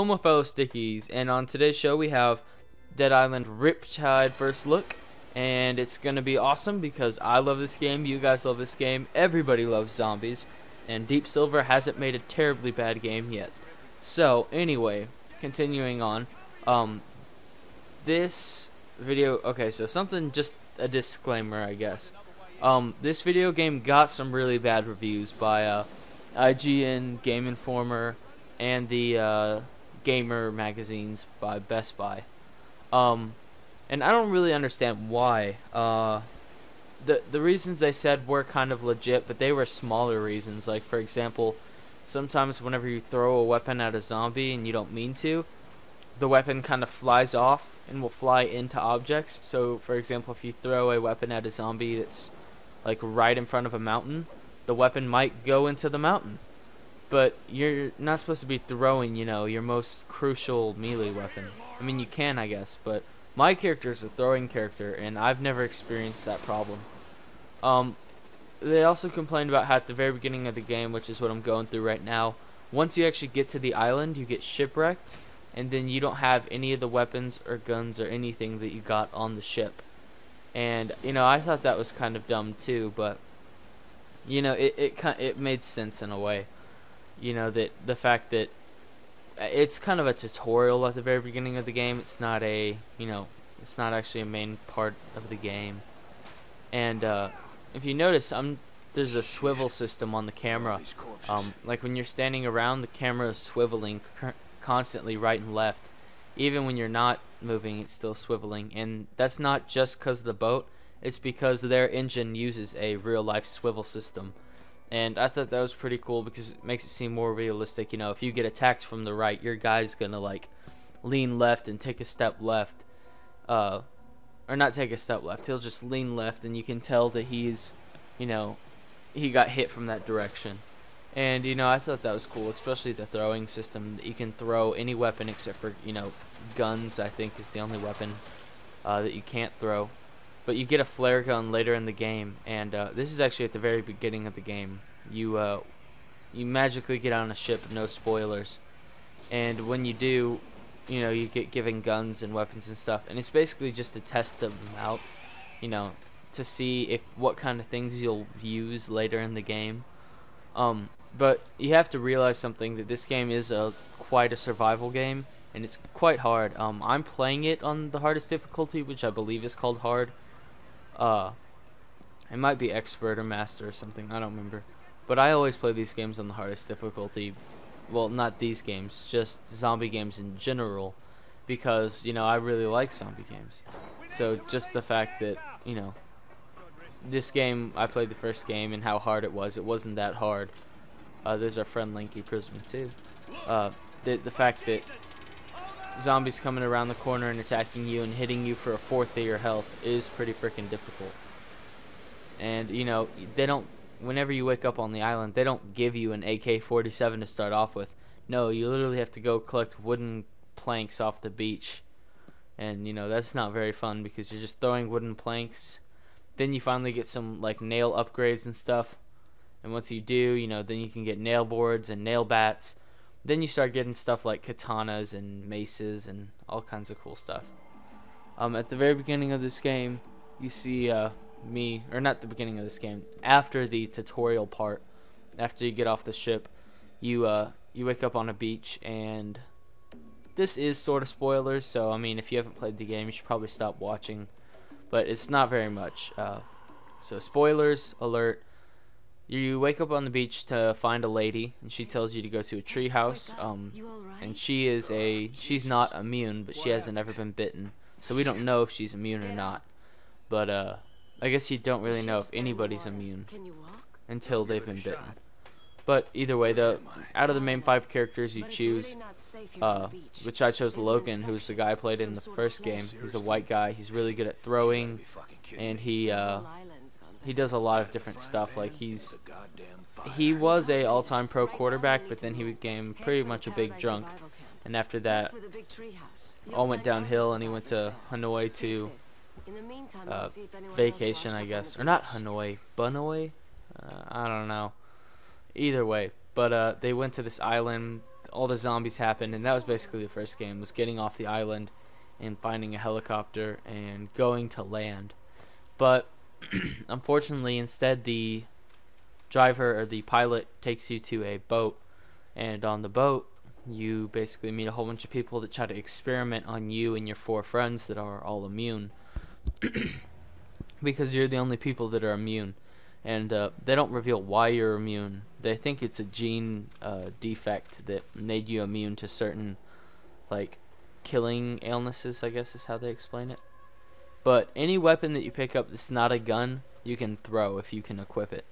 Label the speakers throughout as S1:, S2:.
S1: Hello my fellow stickies, and on today's show we have Dead Island Riptide first look, and it's gonna be awesome because I love this game, you guys love this game, everybody loves zombies, and Deep Silver hasn't made a terribly bad game yet. So anyway, continuing on, this video, okay, so something, just a disclaimer I guess. This video game got some really bad reviews by IGN, Game Informer, and the gamer magazines by Best Buy, and I don't really understand why. The reasons they said were kind of legit, but they were smaller reasons. Like, for example, sometimes whenever you throw a weapon at a zombie and you don't mean to, the weapon kind of flies off and will fly into objects. So for example, if you throw a weapon at a zombie that's like right in front of a mountain, the weapon might go into the mountain. But you're not supposed to be throwing, you know, your most crucial melee weapon. I mean, you can, I guess, but my character is a throwing character, and I've never experienced that problem. They also complained about how at the very beginning of the game, which is what I'm going through right now, once you actually get to the island, you get shipwrecked, and then you don't have any of the weapons or guns or anything that you got on the ship. And, you know, I thought that was kind of dumb too, but, you know, it made sense in a way. You know, that the fact that it's kind of a tutorial at the very beginning of the game. It's not a, you know, it's not actually a main part of the game. And if you notice, there's a swivel system on the camera. Like when you're standing around, the camera is swiveling constantly right and left. Even when you're not moving, it's still swiveling. And that's not just because of the boat. It's because their engine uses a real-life swivel system. And I thought that was pretty cool because it makes it seem more realistic. You know, if you get attacked from the right, your guy's gonna like lean left and take a step left, or not take a step left. He'll just lean left, and you can tell that he's, you know, he got hit from that direction. And you know, I thought that was cool, especially the throwing system. That you can throw any weapon except for, you know, guns. I think is the only weapon that you can't throw. But you get a flare gun later in the game, and this is actually at the very beginning of the game. You magically get on a ship, no spoilers, and when you do, you know, you get given guns and weapons and stuff, and it's basically just to test them out, you know, to see what kind of things you'll use later in the game. But you have to realize something, that this game is quite a survival game, and it's quite hard. I'm playing it on the hardest difficulty, which I believe is called hard. It might be expert or master or something, I don't remember. But I always play these games on the hardest difficulty. Well, not these games, just zombie games in general, because, you know, I really like zombie games. So just the fact that, you know, this game, I played the first game and how hard it wasn't that hard. There's our friend Linky Prism too. The fact that zombies coming around the corner and attacking you and hitting you for a fourth of your health is pretty freaking difficult. And you know, they don't, whenever you wake up on the island, they don't give you an AK-47 to start off with. No, you literally have to go collect wooden planks off the beach, and you know, that's not very fun because you're just throwing wooden planks. Then you finally get some like nail upgrades and stuff, and once you do, you know, then you can get nail boards and nail bats. Then you start getting stuff like katanas and maces and all kinds of cool stuff. At the very beginning of this game, you see me, or not the beginning of this game, after the tutorial part, after you get off the ship, you wake up on a beach, and this is sort of spoilers, so I mean, if you haven't played the game, you should probably stop watching, but it's not very much. So spoilers alert. You wake up on the beach to find a lady, and she tells you to go to a tree house, and she's not immune, but she hasn't ever been bitten, so we don't know if she's immune or not. But I guess you don't really know if anybody's immune until they've been bitten. But either way, out of the main 5 characters you choose, which I chose Logan, who's the guy I played in the first game. He's a white guy. He's really good at throwing, and he does a lot of different stuff. Like he was a all-time pro quarterback, but then he became pretty much a big drunk, and after that all went downhill, and he went to Hanoi to vacation, I guess, or not Hanoi, Bunoi, I don't know, either way, but they went to this island all the zombies happened, and that was basically the first game, was getting off the island and finding a helicopter and going to land. But unfortunately, instead the driver or the pilot takes you to a boat, and on the boat you basically meet a whole bunch of people that try to experiment on you and your 4 friends that are all immune because you're the only people that are immune. And they don't reveal why you're immune. They think it's a gene defect that made you immune to certain, like, killing illnesses, I guess is how they explain it. But any weapon that you pick up that's not a gun, you can throw if you can equip it.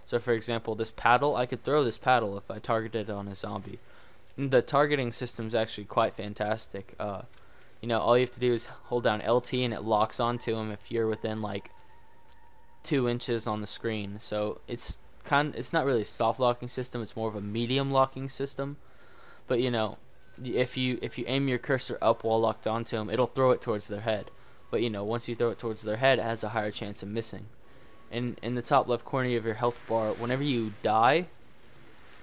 S1: So for example, this paddle, I could throw this paddle if I targeted it on a zombie. And the targeting system is actually quite fantastic. You know, all you have to do is hold down LT and it locks onto him if you're within like 2 inches on the screen. So it's not really a soft locking system, it's more of a medium locking system. But you know, if you aim your cursor up while locked onto them, it'll throw it towards their head. But you know, once you throw it towards their head, it has a higher chance of missing. And in the top left corner of your health bar, whenever you die,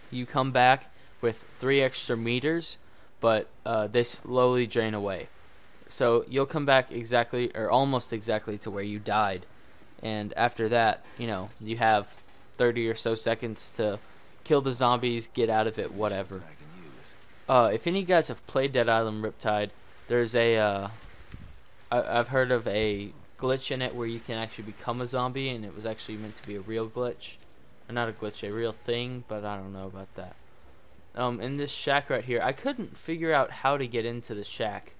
S1: you come back with 3 extra meters, but they slowly drain away. So you'll come back exactly or almost exactly to where you died. And after that, you know, you have 30 or so seconds to kill the zombies, get out of it, whatever. If any of you guys have played Dead Island Riptide, there's a I've heard of a glitch in it where you can actually become a zombie, and it was actually meant to be a real glitch. Or not a glitch, a real thing, but I don't know about that. In this shack right here, I couldn't figure out how to get into the shack.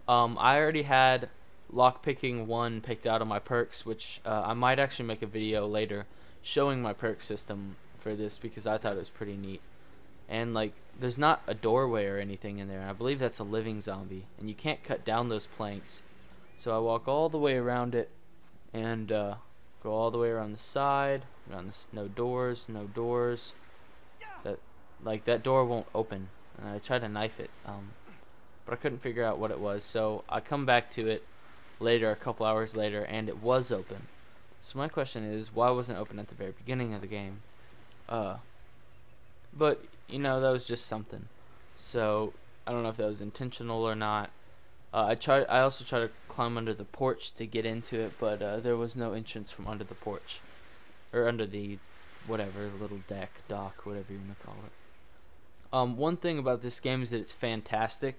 S1: I already had lockpicking 1 picked out of my perks, which I might actually make a video later showing my perk system for this because I thought it was pretty neat. And like, there's not a doorway or anything in there, and I believe that's a living zombie, and you can't cut down those planks. So I walk all the way around it and go all the way around the side, no doors, no doors. That door won't open, and I tried to knife it, but I couldn't figure out what it was. So I come back to it later, a couple hours later, and it was open. So my question is, why wasn't it open at the very beginning of the game? But you know, that was just something. So I don't know if that was intentional or not. I also tried to climb under the porch to get into it, but there was no entrance from under the porch, or under the whatever, little dock, whatever you want to call it. One thing about this game is that it's fantastic,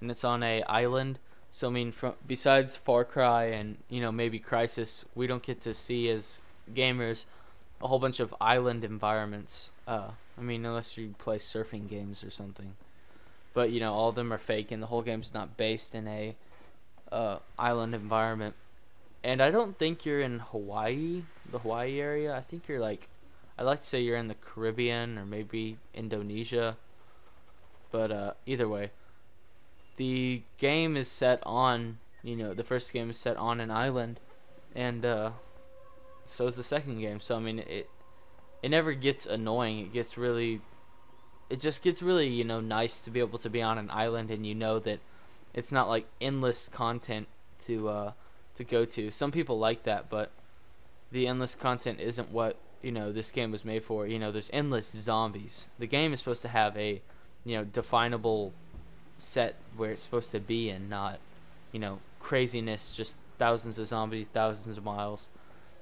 S1: and it's on a island. So I mean, besides Far Cry and you know maybe Crysis, we don't get to see as gamers a whole bunch of island environments. I mean, unless you play surfing games or something. But you know, all of them are fake, and the whole game's not based in a island environment. And I don't think you're in Hawaii, the Hawaii area. I think you're like, I'd like to say you're in the Caribbean or maybe Indonesia. But either way, the game is set on, you know, the first game is set on an island, and so is the second game. So I mean, it never gets annoying. It just gets really, you know, nice to be able to be on an island, and you know that it's not like endless content to go to. Some people like that, but the endless content isn't what, you know, this game was made for. You know, there's endless zombies. The game is supposed to have a, you know, definable set where it's supposed to be, and not, you know, craziness, just thousands of zombies, thousands of miles.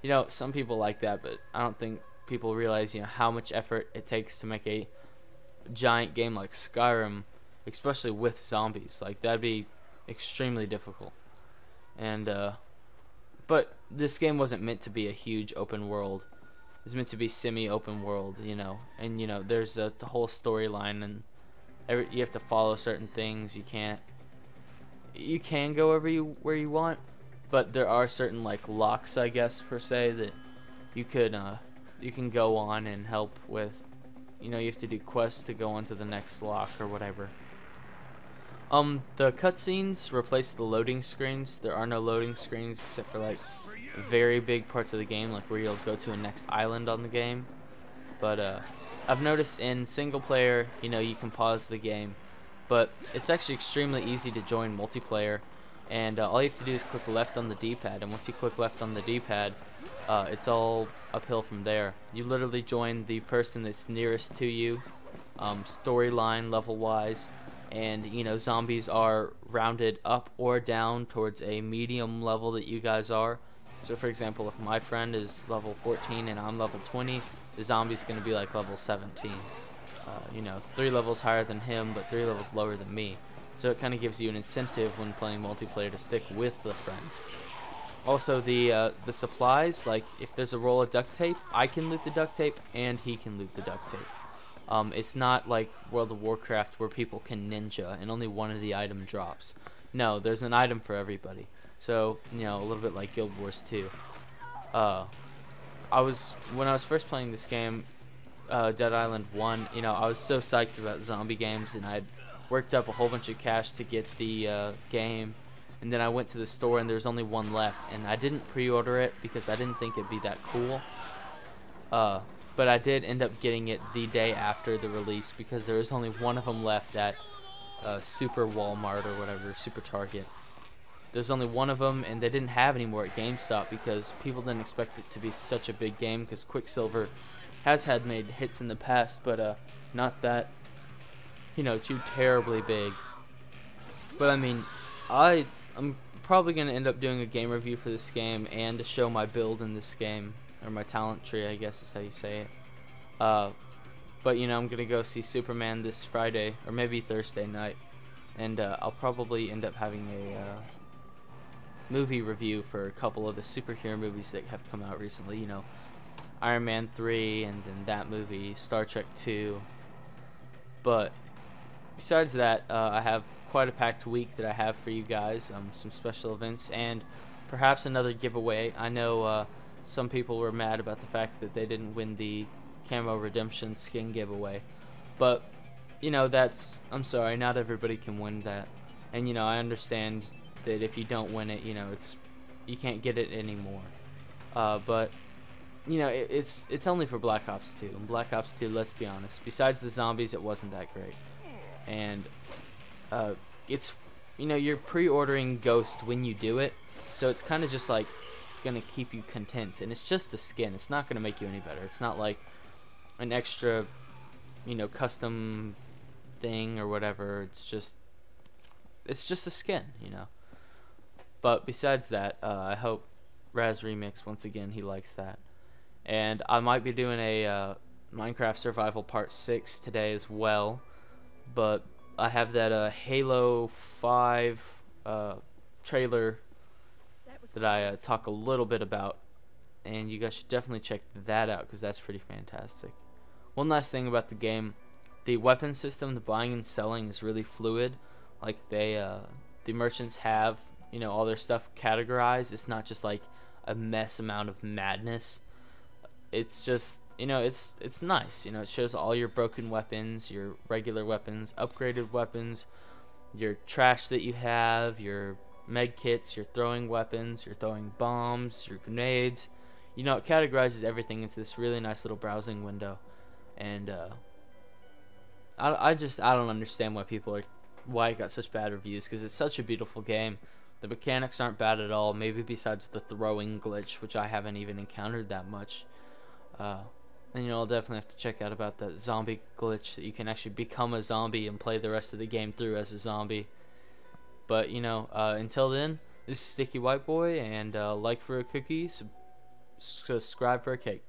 S1: You know, some people like that, but I don't think people realize, you know, how much effort it takes to make a giant game like Skyrim, especially with zombies. Like, that'd be extremely difficult. And but this game wasn't meant to be a huge open world. It was meant to be semi-open world, you know. And you know, there's a whole storyline, and you have to follow certain things. You can go where you want, but there are certain like locks, I guess per se, that you can go on and help with. You know, you have to do quests to go on to the next lock or whatever. The cutscenes replace the loading screens. There are no loading screens except for like very big parts of the game, like where you'll go to a next island on the game. But I've noticed in single player, you know, you can pause the game, but it's actually extremely easy to join multiplayer, and all you have to do is click left on the D-pad, and once you click left on the D-pad, it's all uphill from there. You literally join the person that's nearest to you, storyline level wise, and you know, zombies are rounded up or down towards a medium level that you guys are. So for example, if my friend is level 14 and I'm level 20, the zombie's going to be like level 17. You know, 3 levels higher than him, but 3 levels lower than me. So it kind of gives you an incentive when playing multiplayer to stick with the friends. Also, the supplies, like if there's a roll of duct tape, I can loot the duct tape and he can loot the duct tape. It's not like World of Warcraft where people can ninja and only one of the item drops. No, there's an item for everybody. So, you know, a little bit like Guild Wars 2. When I was first playing this game, Dead Island 1, you know, I was so psyched about zombie games, and I'd worked up a whole bunch of cash to get the game, and then I went to the store and there was only one left, and I didn't pre-order it because I didn't think it'd be that cool. But I did end up getting it the day after the release because there was only one of them left at Super Walmart or whatever, Super Target. There's only one of them, and they didn't have any more at GameStop because people didn't expect it to be such a big game, because Quicksilver has had made hits in the past, but not that, you know, too terribly big. But I mean, I'm probably going to end up doing a game review for this game and to show my build in this game, or my talent tree, I guess is how you say it. But you know, I'm going to go see Superman this Friday, or maybe Thursday night, and I'll probably end up having a movie review for a couple of the superhero movies that have come out recently, you know, Iron Man 3, and then that movie, Star Trek 2. But besides that, I have quite a packed week that I have for you guys, some special events, and perhaps another giveaway. I know some people were mad about the fact that they didn't win the Camo Redemption skin giveaway, but you know, I'm sorry, not everybody can win that, and you know, I understand that if you don't win it, you know, you can't get it anymore. But you know, it's only for Black Ops 2. And Black Ops 2, let's be honest, besides the zombies, it wasn't that great. And it's, you know, you're pre-ordering Ghost when you do it, so it's kind of just like gonna keep you content. And it's just a skin. It's not gonna make you any better. It's not like an extra, you know, custom thing or whatever. It's just a skin, you know. But besides that, I hope Raz Remix, once again, he likes that. And I might be doing a Minecraft Survival Part 6 today as well. But I have that Halo 5 trailer that I talk a little bit about. And you guys should definitely check that out because that's pretty fantastic. One last thing about the game. The weapon system, the buying and selling, is really fluid. Like the merchants have, you know, all their stuff categorized. It's not just like a mess amount of madness. It's just, you know, it's nice. You know, it shows all your broken weapons, your regular weapons, upgraded weapons, your trash that you have, your med kits, your throwing weapons, your throwing bombs, your grenades. You know, it categorizes everything into this really nice little browsing window. And I don't understand why it got such bad reviews, because it's such a beautiful game. The mechanics aren't bad at all, maybe besides the throwing glitch, which I haven't even encountered that much. And you know, I'll definitely have to check out about that zombie glitch, that you can actually become a zombie and play the rest of the game through as a zombie. But you know, until then, this is Sticky White Boy, and like for a cookie, subscribe for a cake.